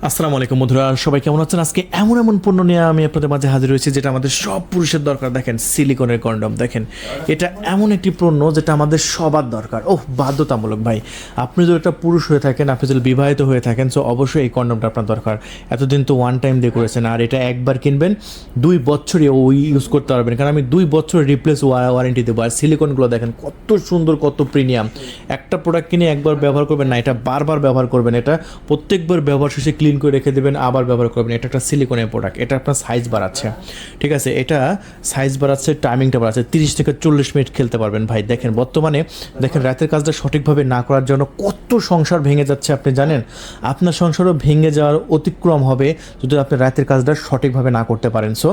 আসসালামু আলাইকুম বন্ধুরা, সবাই কেমন আছেন? আজকে এমন এমন পণ্য নিয়ে আমি আপনাদের মাঝে হাজির হয়েছি যেটা আমাদের সব পুরুষের দরকার। দেখেন, সিলিকনের কন্ডম। দেখেন, এটা এমন একটি পণ্য যেটা আমাদের সবার দরকার। বাধ্যতামূলক ভাই। আপনি যদি একটা পুরুষ হয়ে থাকেন, আপনি যদি বিবাহিত হয়ে থাকেন, সো অবশ্যই এই কন্ডমটা আপনার দরকার। এতদিন তো ওয়ান টাইম দিয়ে করেছেন, আর এটা একবার কিনবেন 2 বছরই ওই ইউজ করতে পারবেন, কারণ আমি 2 বছরের রিপ্লেস ওয়ারেন্টি দেবো। আর সিলিকনগুলো দেখেন কত সুন্দর, কত প্রিমিয়াম। একটা প্রোডাক্ট কিনে একবার ব্যবহার করবেন না, এটা বারবার ব্যবহার করবেন। এটা প্রত্যেকবার ব্যবহার শেষে ক্লিন করে রেখে দেবেন, আবার ব্যবহার করবেন। এটা একটা সিলিকনের প্রোডাক্ট। এটা আপনার সাইজ বাড়াচ্ছে, ঠিক আছে? এটা সাইজ বাড়াচ্ছে, টাইমিংটা বাড়াচ্ছে। 30 থেকে 40 মিনিট খেলতে পারবেন ভাই। দেখেন বর্তমানে দেখেন রাতের কাজটা সঠিকভাবে না করার জন্য কত সংসার ভেঙে যাচ্ছে, আপনি জানেন? আপনার সংসারও ভেঙে যাওয়ার অতিক্রম হবে যদি আপনি রাতের কাজটা সঠিকভাবে না করতে পারেন। সো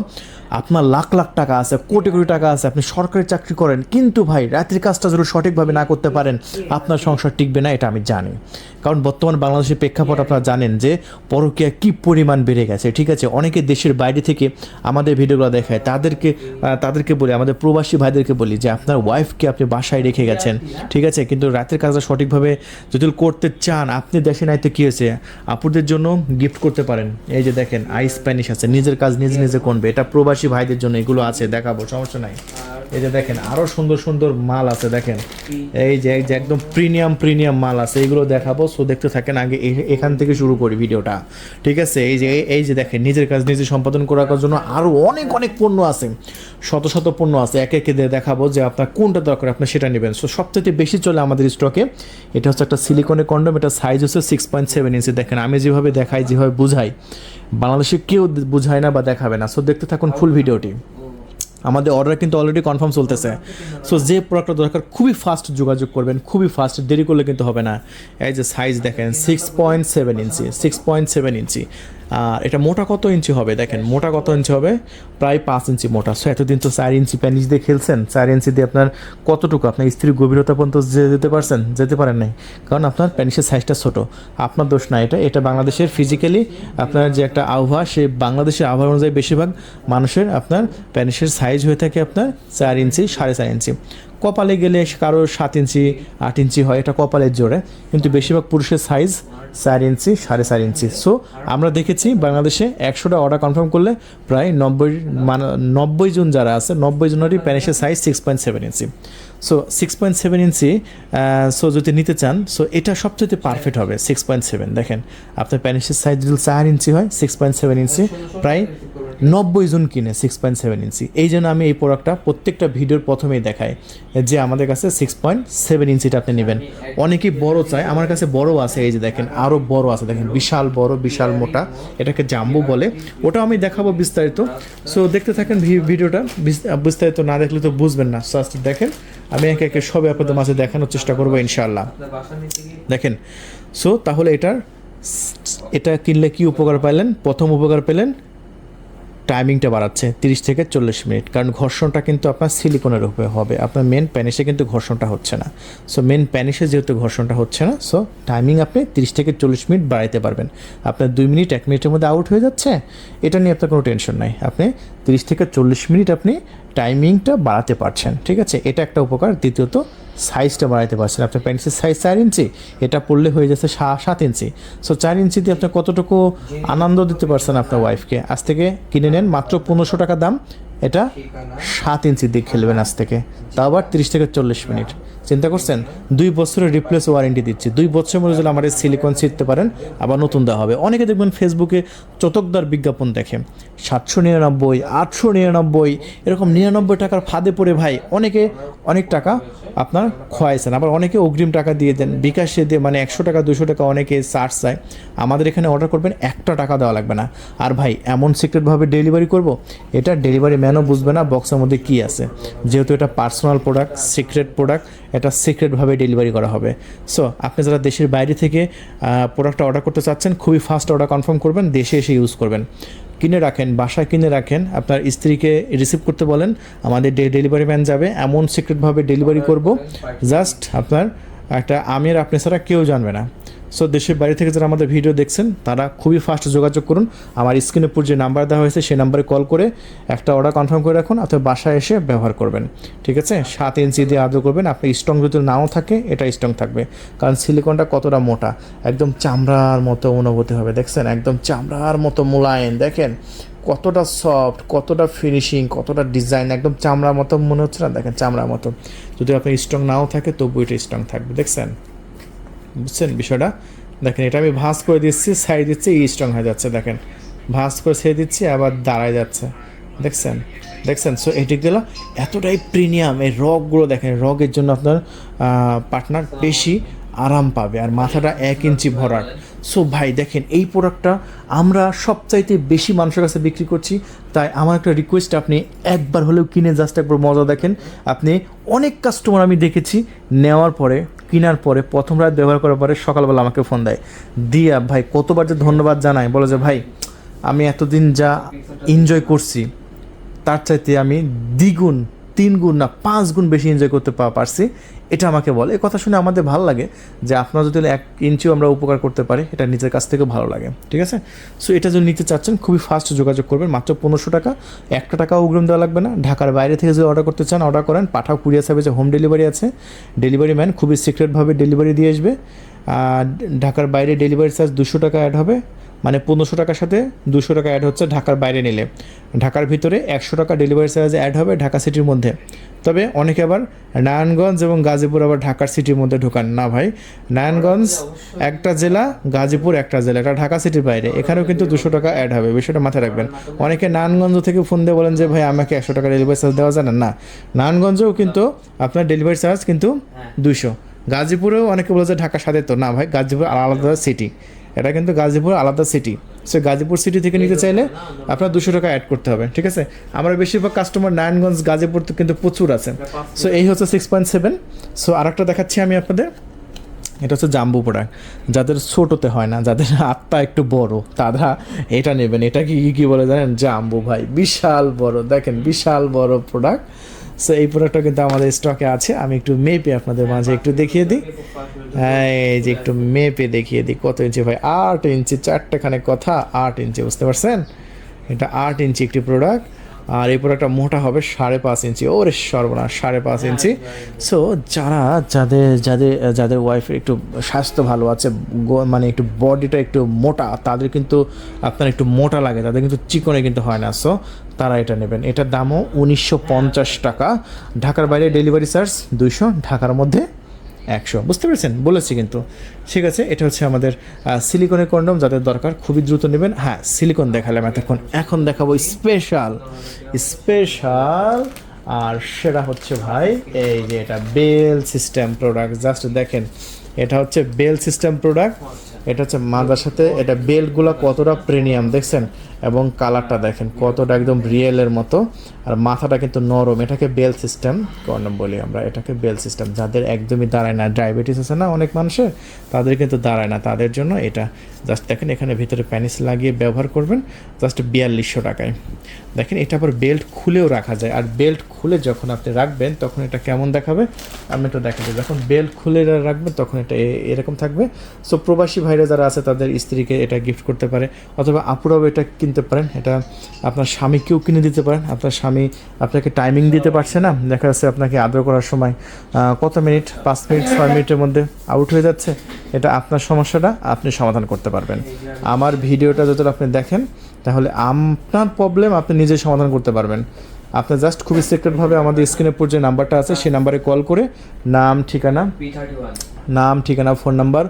আপনার লাখ লাখ টাকা আছে, কোটি কোটি টাকা আছে, আপনি সরকারি চাকরি করেন, কিন্তু ভাই রাতের কাজটা যদি সঠিকভাবে না করতে পারেন আপনার সংসার টিকবে না, এটা আমি জানি। কারণ বর্তমান বাংলাদেশের প্রেক্ষাপট আপনারা জানেন যে পরকীয়া কী পরিমাণ বেড়ে গেছে, ঠিক আছে? অনেকে দেশের বাইরে থেকে আমাদের ভিডিওগুলো দেখায়, তাদেরকে বলি, আমাদের প্রবাসী ভাইদেরকে বলি যে আপনার ওয়াইফকে আপনি বাসায় রেখে গেছেন, ঠিক আছে, কিন্তু রাতের কাজটা সঠিকভাবে যদি করতে চান, আপনি দেশে নাইতে কী হয়েছে, আপুদের জন্য গিফট করতে পারেন। এই যে দেখেন আইস স্প্যানিশ আছে, নিজের কাজ নিজে নিজে করবে। এটা প্রবাসী ভাইদের জন্য এগুলো আছে, দেখাবো, সমস্যা নাই। এই যে দেখেন আরও সুন্দর সুন্দর মাল আছে, দেখেন এই যে একদম প্রিমিয়াম মাল আছে, এইগুলো দেখাবো। সো দেখতে থাকেন, আগে এখান থেকে শুরু করি ভিডিওটা, ঠিক আছে? এই যে দেখেন নিজের কাজ নিজে সম্পাদন করার জন্য আরও অনেক অনেক পণ্য আছে, শত শত পণ্য আছে। একে একে দেখাবো যে আপনার কোনটা দরকার, আপনি সেটা নেবেন। সো সবথেকে বেশি চলে আমাদের স্টকে এটা হচ্ছে একটা সিলিকনের কন্ডম। এটা সাইজ হচ্ছে 6.7 ইঞ্চি। দেখেন আমি যেভাবে দেখাই, যেভাবে বুঝাই, বাংলাদেশে কেউ বুঝায় না বা দেখাবে না। সো দেখতে থাকুন ফুল ভিডিওটি। আমাদের অর্ডার কিন্তু অলরেডি কনফার্ম চলতেছে। সো যে প্রোডাক্টটা দরকার খুবই ফাস্ট যোগাযোগ করবেন, খুবই ফাস্ট, দেরি করলে কিন্তু হবে না। এই যে সাইজ দেখেন 6.7 ইঞ্চি, 6.7 ইঞ্চি। আর এটা মোটা কত ইঞ্চি হবে দেখেন, মোটা কত ইঞ্চি হবে? প্রায় 5 ইঞ্চি মোটা। সো এতদিন তো 4 ইঞ্চি প্যানিস দিয়ে খেলছেন, 4 ইঞ্চি দিয়ে আপনার কতটুকু আপনার স্ত্রীর গভীরতা পর্যন্ত যেতে পারেন নাই, কারণ আপনার প্যানিসের সাইজটা ছোটো। আপনার দোষ না, এটা বাংলাদেশের ফিজিক্যালি আপনার যে একটা আবহাওয়া, সেই বাংলাদেশের আবহাওয়া অনুযায়ী বেশিরভাগ মানুষের আপনার প্যানিসের সাইজ হয়ে থাকে আপনার 4 ইঞ্চি, 4.5 ইঞ্চি। কপালে গেলে কারো 7 ইঞ্চি, 8 ইঞ্চি হয়, এটা কপালের জোরে, কিন্তু বেশিরভাগ পুরুষের সাইজ 4 ইঞ্চি, 4.5 ইঞ্চি। সো আমরা দেখেছি বাংলাদেশে 100টা অর্ডার কনফার্ম করলে প্রায় 90 জন যারা আছে, 90 জনেরই প্যানিসের সাইজ 6.7 ইঞ্চি। সো 6.7 ইঞ্চি, সো যদি নিতে চান, সো এটা সবচেয়ে পারফেক্ট হবে 6.7। দেখেন আপনার প্যানিসের সাইজ যদি 4 ইঞ্চি হয়, 6.7 ইঞ্চি প্রায় 90 জন কিনে 6.7 ইঞ্চি। এই জন্য আমি এই প্রোডাক্টটা প্রত্যেকটা ভিডিওর প্রথমেই দেখাই যে আমাদের কাছে 6.7 ইঞ্চিটা আপনি নেবেন। অনেকেই বড় চায়, আমার কাছে বড় আছে। এই যে দেখেন আরও বড় আছে, দেখেন বিশাল বড়, বিশাল মোটা, এটাকে জাম্বো বলে। ওটাও আমি দেখাবো বিস্তারিত। সো দেখতে থাকেন ভিডিওটা, বিস্তারিত না দেখলে তো বুঝবেন না। জাস্ট দেখেন, আমি একে একে সবে আপনাদের মাঝে দেখানোর চেষ্টা করবো ইনশাআল্লাহ। দেখেন, সো তাহলে এটা কিনলে কি উপকার পাইলেন? প্রথম উপকার পেলেন, টাইমিংটা বাড়াচ্ছে 30 থেকে 40 মিনিট, কারণ ঘর্ষণটা কিন্তু আপনার সিলিকনের উপরে হবে, আপনার মেন প্যানিসে কিন্তু ঘর্ষণটা হচ্ছে না। সো মেন প্যানিসে যেহেতু ঘর্ষণটা হচ্ছে না, সো টাইমিং আপনি 30 থেকে 40 মিনিট বাড়াইতে পারবেন। আপনার 2 মিনিট 1 মিনিটের মধ্যে আউট হয়ে যাচ্ছে, এটা নিয়ে আপনার কোনো টেনশন নাই। আপনি 30 থেকে 40 মিনিট আপনি টাইমিংটা বাড়াতে পারছেন, ঠিক আছে? এটা একটা উপকার। দ্বিতীয়ত সাইজটা বাড়াতে পারছেন। আপনার প্যান্টের সাইজ 4 ইঞ্চি, এটা পড়লে হয়ে যাচ্ছে 7 ইঞ্চি। সো 4 ইঞ্চি দিয়ে আপনি কতটুকু আনন্দ দিতে পারছেন আপনার ওয়াইফকে। আজ থেকে কিনে নেন, মাত্র 1500 টাকা দাম। এটা 7 ইঞ্চি দিয়ে খেলবেন আজ থেকে, তাও আবার 30 থেকে 40 মিনিট। চিন্তা করছেন, 2 বছরের রিপ্লেস ওয়ারেন্টি দিচ্ছি। 2 বছরের মধ্যে যদি আমাদের সিলিকন ছিটতে পারেন, আবার নতুন দেওয়া হবে। অনেকে দেখবেন ফেসবুকে চটকদার বিজ্ঞাপন দেখে, 799, 899, এরকম 99 টাকার ফাঁদে পড়ে ভাই অনেকে অনেক টাকা আপনার খোয়াইছেন। আবার অনেকে অগ্রিম টাকা দিয়ে দেন, বিকাশে দিয়ে, মানে 100 টাকা 200 টাকা অনেকে চার্জ চায়। আমাদের এখানে অর্ডার করবেন, 1 টাকা দেওয়া লাগবে না। আর ভাই এমন সিক্রেটভাবে ডেলিভারি করব, এটা ডেলিভারি ম্যানও বুঝবে না বক্সের মধ্যে কী আছে, যেহেতু এটা পার্সোনাল প্রোডাক্ট, সিক্রেট প্রোডাক্ট, এটা সিক্রেটভাবে ডেলিভারি করা হবে। সো আপনি যারা দেশের বাইরে থেকে প্রোডাক্টটা অর্ডার করতে চাচ্ছেন, খুবই ফাস্ট অর্ডার কনফার্ম করবেন, দেশে এসে ইউজ করবেন। কিনে রাখেন, বাসায় কিনে রাখেন, আপনার স্ত্রীকে রিসিভ করতে বলেন, আমাদের ডেলিভারি ম্যান যাবে, এমন সিক্রেটভাবে ডেলিভারি করব, জাস্ট আপনার একটা আমি আর আপনি ছাড়া কেউ জানবে না। সো দেশের বাইরে থেকে যারা আমাদের ভিডিও দেখছেন তারা খুবই ফাস্ট যোগাযোগ করুন। আমার স্ক্রিনের উপর যে নাম্বার দেওয়া হয়েছে সেই নাম্বারে কল করে একটা অর্ডার কনফার্ম করে রাখুন, অথবা বাসায় এসে ব্যবহার করবেন। ঠিক আছে, 7 ইঞ্চি দিয়ে আদর করবেন। আপনি স্ট্রং যদি নাও থাকে এটা স্ট্রং থাকবে, কারণ সিলিকনটা কতটা মোটা, একদম চামড়ার মতো অনুভূতি হবে। দেখছেন একদম চামড়ার মতো মোলায়েম, দেখেন কতটা সফট, কতটা ফিনিশিং, কতটা ডিজাইন, একদম চামড়ার মতো মনে হচ্ছে না? দেখেন চামড়ার মতো। যদি আপনার স্ট্রং নাও থাকে তবু এটা স্ট্রং থাকবে। দেখছেন, বুঝছেন বিষয়টা? দেখেন এটা আমি ভাঁজ করে দিচ্ছি, সাইড দিচ্ছি, স্ট্রং হয়ে যাচ্ছে। দেখেন ভাঁজ করে ছেড়ে দিচ্ছি, আবার দাঁড়ায় যাচ্ছে। দেখছেন দেখছেন সো এটি গেল এতটাই প্রিমিয়াম। এই রগগুলো দেখেন, রগের জন্য আপনার পার্টনার বেশি আরাম পাবে, আর মাথাটা 1 ইঞ্চি ভরাট। সো ভাই দেখেন এই প্রোডাক্টটা আমরা সবচাইতে বেশি মানুষের কাছে বিক্রি করছি, তাই আমার একটা রিকোয়েস্ট, আপনি একবার হলেও কিনে জাস্ট একবার মজা দেখেন। আপনি অনেক কাস্টমার আমি দেখেছি নেওয়ার পরে, কেনার পরে, প্রথম রাত ব্যবহার করার পরে সকালবেলা আমাকে ফোন দেয়, দিয়া ভাই কতবার যে ধন্যবাদ জানায়, বলে যে ভাই আমি এতদিন যা এনজয় করছি তার চাইতে আমি দ্বিগুণ, 3 গুণ না 5 গুণ বেশি এনজয় করতে পারছি। এটা আমাকে বলে। এই কথা শুনে আমাদের ভালো লাগে যে আপনারা যদি 1 ইঞ্চিও আমরা উপকার করতে পারি, এটা নিজের কাছ থেকেও ভালো লাগে। ঠিক আছে, সো এটা যদি নিতে চাচ্ছেন খুবই ফাস্ট যোগাযোগ করবেন, মাত্র 1500 টাকা, 1 টাকাও অগ্রিম দেওয়া লাগবে না। ঢাকার বাইরে থেকে যদি অর্ডার করতে চান অর্ডার করেন, পাঠাও কুরিয়ার সার্ভিসে হোম ডেলিভারি আছে। ডেলিভারি ম্যান খুবই সিক্রেটভাবে ডেলিভারি দিয়ে আসবে। ঢাকার বাইরে ডেলিভারি চার্জ 200 টাকা অ্যাড হবে, মানে 1500 টাকার সাথে 200 টাকা অ্যাড হচ্ছে ঢাকার বাইরে নিলে। ঢাকার ভিতরে 100 টাকা ডেলিভারি চার্জ অ্যাড হবে ঢাকা সিটির মধ্যে। তবে অনেকে আবার নারায়ণগঞ্জ এবং গাজীপুর আবার ঢাকার সিটির মধ্যে ঢোকান না ভাই। নারায়ণগঞ্জ একটা জেলা, গাজীপুর একটা জেলা, এটা ঢাকা সিটির বাইরে। এখানেও কিন্তু 200 টাকা অ্যাড হবে, বিষয়টা মাথায় রাখবেন। অনেকে নারায়ণগঞ্জ থেকে ফোন দিয়ে বলেন যে ভাই আমাকে 100 টাকা ডেলিভারি চার্জ দেওয়া যায় না। নারায়ণগঞ্জেও কিন্তু আপনার ডেলিভারি চার্জ কিন্তু 200। গাজীপুরেও অনেকে বলে যে ঢাকার সাথে, তো না ভাই, গাজীপুর আলাদা সিটি, এটা কিন্তু গাজীপুর আলাদা সিটি। সো গাজীপুর সিটি থেকে নিতে চাইলে আপনার 200 টাকা অ্যাড করতে হবে। ঠিক আছে, আমরা বেশিরভাগ কাস্টমার নারায়ণগঞ্জ, গাজীপুর তো কিন্তু প্রচুর আছে। সো এই হচ্ছে 6.7। সো আরেকটা দেখাচ্ছি আমি আপনাদের, এটা হচ্ছে জাম্বু প্রোডাক্ট। যাদের ছোটোতে হয় না, যাদের হাতটা একটু বড়, তারা এটা নেবেন। এটা কি বলে জানেন? জাম্বু ভাই, বিশাল বড়, দেখেন বিশাল বড় প্রোডাক্ট। সো এই প্রোডাক্টটা কিন্তু আমাদের স্টকে আছে। আমি একটু মেপে আপনাদের মাঝে একটু দেখিয়ে দিই। এই যে একটু মেপে দেখিয়ে দিই কত ইঞ্চি ভাই, 8 ইঞ্চি, 4টেখানে কথা 8 ইঞ্চি, বুঝতে পারছেন? এটা 8 ইঞ্চি একটি প্রোডাক্ট, আর এই প্রোডাক্টটা মোটা হবে 5.5 ইঞ্চি। ওরে সর্বনাশ, 5.5 ইঞ্চি। সো যাদের ওয়াইফের একটু স্বাস্থ্য ভালো আছে, মানে একটু বডিটা একটু মোটা, তাদের কিন্তু আপনার একটু মোটা লাগে, তাদের কিন্তু চিকনে কিন্তু হয় না। সো তারা এটা নেবেন। এটার দামও 1950 টাকা। ঢাকার বাইরে ডেলিভারি চার্জ 200, ঢাকার মধ্যে 100। বুঝতে পেরেছেন? বলেছি কিন্তু। ঠিক আছে, এটা হচ্ছে আমাদের সিলিকনের কন্ডম, যাদের দরকার খুবই দ্রুত নেবেন। হ্যাঁ, সিলিকন দেখালাম এতক্ষণ, এখন দেখাবো স্পেশাল। আর সেটা হচ্ছে ভাই এই যে এটা বেল সিস্টেম প্রোডাক্ট। জাস্ট দেখেন, এটা হচ্ছে বেল সিস্টেম প্রোডাক্ট। এটা হচ্ছে মাদার সাথে, এটা বেল্টগুলো কতটা প্রিমিয়াম দেখছেন, এবং কালারটা দেখেন কতটা একদম রিয়েলের মতো, আর মাথাটা কিন্তু নরম। এটাকে বেল সিস্টেম কন্ডম বলি আমরা, এটাকে বেল সিস্টেম। যাদের একদমই দাঁড়ায় না, ডায়াবেটিস আছে না অনেক মানুষের, তাদের কিন্তু দাঁড়ায় না, তাদের জন্য এটা। জাস্ট দেখেন এখানে ভিতরে প্যানিস লাগিয়ে ব্যবহার করবেন, জাস্ট 4200 টাকায়। দেখেন এটা আবার বেল্ট খুলেও রাখা যায়, আর বেল্ট খুলে যখন আপনি রাখবেন তখন এটা কেমন দেখাবে আমি একটু দেখাচ্ছি। যখন বেল্ট খুলে রাখবেন তখন এটা এরকম থাকবে। সো প্রবাসী ভাইরা যারা আছে তাদের স্ত্রীকে এটা গিফট করতে পারে, অথবা আপুরাও এটা কিনতে পারেন। এটা আপনার স্বামীকেও কিনে দিতে পারেন। আপনার স্বামী আপনাকে টাইমিং দিতে পারছে না, দেখা যাচ্ছে আপনাকে আদর করার সময় কত মিনিট, 5 মিনিট 6 মিনিটের মধ্যে আউট হয়ে যাচ্ছে, এটা আপনার সমস্যাটা আপনি সমাধান করতে পারবেন। আমার ভিডিওটা যতটা আপনি দেখেন, তাহলে আপনার প্রবলেম আপনি নিজেই সমাধান করতে পারবেন। আপনি জাস্ট খুবই সিক্রেটভাবে আমাদের স্ক্রিনের উপর যে নাম্বারটা আছে সেই নাম্বারে কল করে নাম, ঠিকানা, ফোন নাম্বার,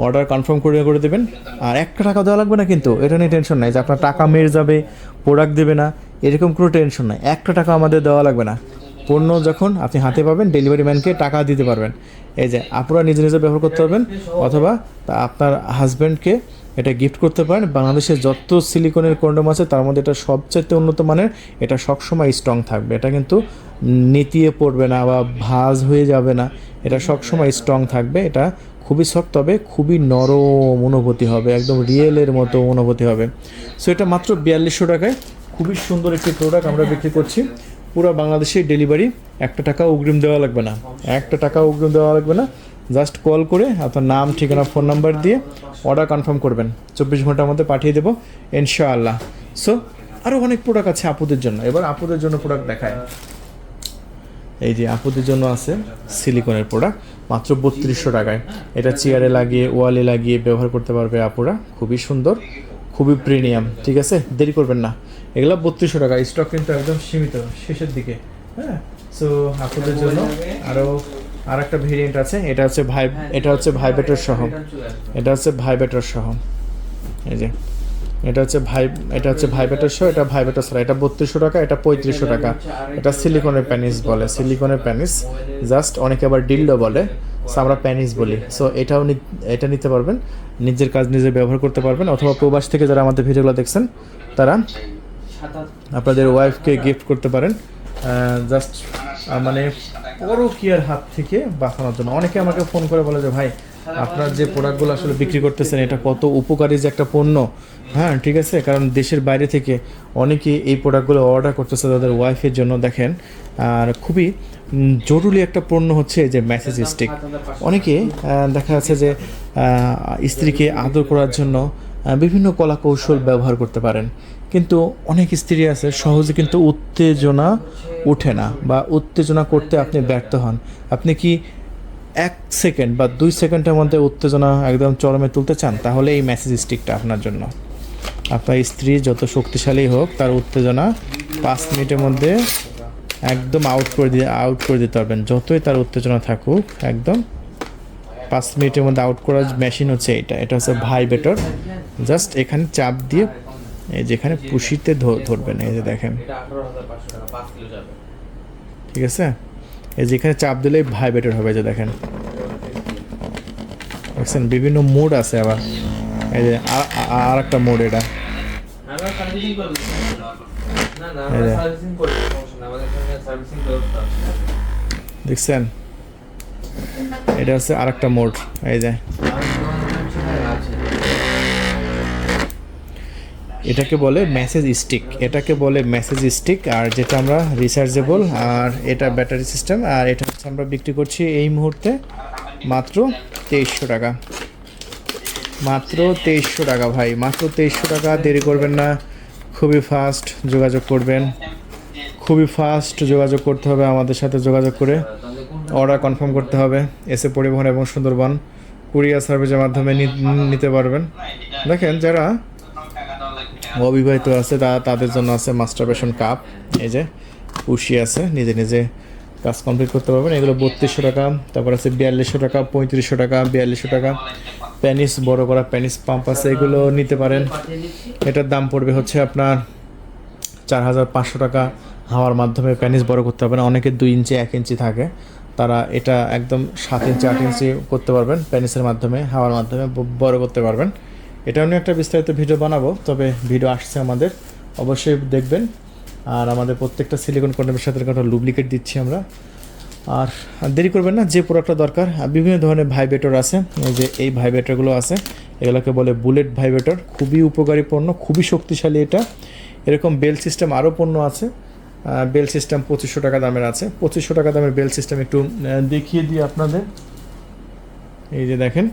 অর্ডার কনফার্ম করে দেবেন। আর 1 টাকা দেওয়া লাগবে না কিন্তু, এটা নিয়ে টেনশন নাই যে আপনার টাকা মেরে যাবে, প্রোডাক্ট দেবে না, এরকম কোনো টেনশন নাই। 1 টাকা আমাদের দেওয়া লাগবে না। পণ্য যখন আপনি হাতে পাবেন, ডেলিভারি ম্যানকে টাকা দিতে পারবেন। এই যে আপনারা নিজে ব্যবহার করতে পারবেন, অথবা আপনার হাজব্যান্ডকে এটা গিফট করতে পারেন। বাংলাদেশের যত সিলিকনের কন্ডম আছে তার মধ্যে এটা সবচেয়ে উন্নত মানের, এটা সবসময় স্ট্রং থাকবে, এটা কিন্তু নেতিয়ে পড়বে না বা ভাঁজ হয়ে যাবে না, এটা সবসময় স্ট্রং থাকবে। এটা খুবই সফট, তবে খুবই নরম অনুভূতি হবে, একদম রিয়েলের মতো অনুভূতি হবে। সো এটা মাত্র 4200 টাকায় খুবই সুন্দর একটি প্রোডাক্ট আমরা বিক্রি করছি। পুরো বাংলাদেশে ডেলিভারি, 1 টাকা অগ্রিম দেওয়া লাগবে না, 1 টাকা অগ্রিম দেওয়া লাগবে না। জাস্ট কল করে আপনার নাম ঠিকানা ফোন নাম্বার দিয়ে অর্ডার কনফার্ম করবেন, 24 ঘন্টার মধ্যে পাঠিয়ে দেবো ইনশাআল্লাহ। সো আরও অনেক প্রোডাক্ট আছে আপুদের জন্য, এবার আপুদের জন্য প্রোডাক্ট দেখায়। এই যে আপুদের জন্য আছে সিলিকনের প্রোডাক্ট মাত্র 3200 টাকায়। এটা চেয়ারে লাগিয়ে ওয়ালে লাগিয়ে ব্যবহার করতে পারবে আপুরা, খুবই সুন্দর, খুবই প্রিমিয়াম। ঠিক আছে, দেরি করবেন না, এগুলো 3200 টাকা, স্টক কিন্তু একদম সীমিত শেষের দিকে। হ্যাঁ, সো আপুদের জন্য আরও আর একটা ভেরিয়েন্ট আছে, এটা হচ্ছে ভাইব্রেটর সহ, এটা হচ্ছে ভাইব্রেটর সহ। এই যে এটা হচ্ছে ভাইব্রেটর সহ, এটা ভাইব্রেটর ছাড়া। এটা 3200 টাকা, এটা 3500 টাকা। এটা সিলিকনের প্যানিস বলে, সিলিকনের প্যানিস, জাস্ট অনেকে আবার ডিলডো বলে, সো আমরা প্যানিস বলি। সো এটা নিতে পারবেন, নিজের কাজ নিজে ব্যবহার করতে পারবেন, অথবা প্রবাস থেকে যারা আমাদের ভিডিওগুলো দেখছেন তারা আপনাদের ওয়াইফকে গিফট করতে পারেন, জাস্ট মানে পরকীয়ার হাত থেকে বাঁচানোর জন্য। অনেকে আমাকে ফোন করে বলে যে ভাই আপনার যে প্রোডাক্টগুলো আসলে বিক্রি করতেছেন এটা কত উপকারী যে একটা পণ্য। হ্যাঁ ঠিক আছে, কারণ দেশের বাইরে থেকে অনেকে এই প্রোডাক্টগুলো অর্ডার করতেছে তাদের ওয়াইফের জন্য। দেখেন, আর খুবই জরুরি একটা পণ্য হচ্ছে যে মেসেজ স্টিক। অনেকে দেখা যাচ্ছে যে স্ত্রীকে আদর করার জন্য বিভিন্ন কলা কৌশল ব্যবহার করতে পারেন, কিন্তু অনেক স্ত্রী আছে সহজে কিন্তু উত্তেজনা ওঠে না, বা উত্তেজনা করতে আপনি ব্যর্থ হন। আপনি কি 1 সেকেন্ড বা 2 সেকেন্ডের মধ্যে উত্তেজনা একদম চরমে তুলতে চান, তাহলে এই মেসেজ স্টিকটা আপনার জন্য। আপনার স্ত্রী যত শক্তিশালী হোক, তার উত্তেজনা 5 মিনিটের মধ্যে একদম আউট করে দিতে পারবেন। যতই তার উত্তেজনা থাকুক, একদম 5 মিনিটের মধ্যে আউট করার মেশিন হচ্ছে এটা হচ্ছে ভাইব্রেটর। জাস্ট এখানে চাপ দিয়ে এই যেখানে পুশিতে ধরবেন, এই যে দেখেন, ঠিক আছে, এই যেখানে চাপ দিলেই ভাইব্রেটর হবে। যে দেখেন, দেখছেন বিভিন্ন মোড আছে, আবার এই যে আর একটা মোড, এটা দেখছেন, এটা হচ্ছে আর একটা মোড। এই যে এটাকে বলে মেসেজ স্টিক, আর যেটা আমরা রিচার্জেবল, আর এটা ব্যাটারি সিস্টেম, আর এটা হচ্ছে আমরা বিক্রি করছি এই মুহূর্তে মাত্র 2300 টাকা। মাত্র 2300 টাকা ভাই, মাত্র 2300 টাকা। দেরি করবেন না, খুবই ফাস্ট যোগাযোগ করবেন, খুবই ফাস্ট যোগাযোগ করতে হবে আমাদের সাথে। যোগাযোগ করে অর্ডার কনফার্ম করতে হবে। এসে পরিবহন এবং সুন্দরবন কুরিয়ার সার্ভিসের মাধ্যমে নিতে পারবেন। দেখেন, যারা অবিবাহিত আছে তাদের জন্য আছে মাস্টারবেশন কাপ, এই যে পুশি আছে, নিজে নিজে কাজ কমপ্লিট করতে পারবেন। এগুলো 3200 টাকা। তারপর আছে 4200 টাকা, 3500 টাকা, 4200 টাকা। প্যানিস, বড় করা প্যানিস পাম্প আছে, এগুলো নিতে পারেন। এটার দাম পড়বে হচ্ছে আপনার 4500 টাকা। হাওয়ার মাধ্যমে প্যানিস বড় করতে পারবেন। অনেকে 2 ইঞ্চি 1 ইঞ্চি থাকে, তারা এটা একদম 7 ইঞ্চি 8 ইঞ্চি করতে পারবেন। প্যানিসের মাধ্যমে, হাওয়ার মাধ্যমে বড় করতে পারবেন। এটাও নিয়ে একটা বিস্তারিত ভিডিও বানাবো, তবে ভিডিও আসছে আমাদের, অবশ্যই দেখবেন। আর আমাদের প্রত্যেকটা সিলিকন কন্ডোমের সাথে একটা লুব্রিকেট দিচ্ছি আমরা। আর দেরি করবেন না, যে প্রোডাক্টটা দরকার। বিভিন্ন ধরনের ভাইব্রেটর আছে, যে এই ভাইব্রেটরগুলো আছে, এগুলোকে বলে বুলেট ভাইব্রেটর। খুবই উপকারী পণ্য, খুবই শক্তিশালী এটা। এরকম বেল সিস্টেম আরও পণ্য আছে। বেল সিস্টেম 2500 টাকা দামের আছে। 2500 টাকা দামের বেল সিস্টেম একটু দেখিয়ে দিই আপনাদের। এই যে দেখেন,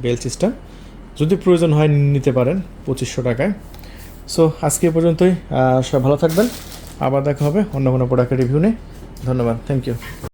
বেল সিস্টেম যদি প্রয়োজন হয় নিতে পারেন 2500 টাকায়। সো আজকে পর্যন্তই, সব ভালো থাকবেন, আবার দেখা হবে অন্য কোনো প্রোডাক্টের রিভিউ নিয়ে। ধন্যবাদ, থ্যাংক ইউ।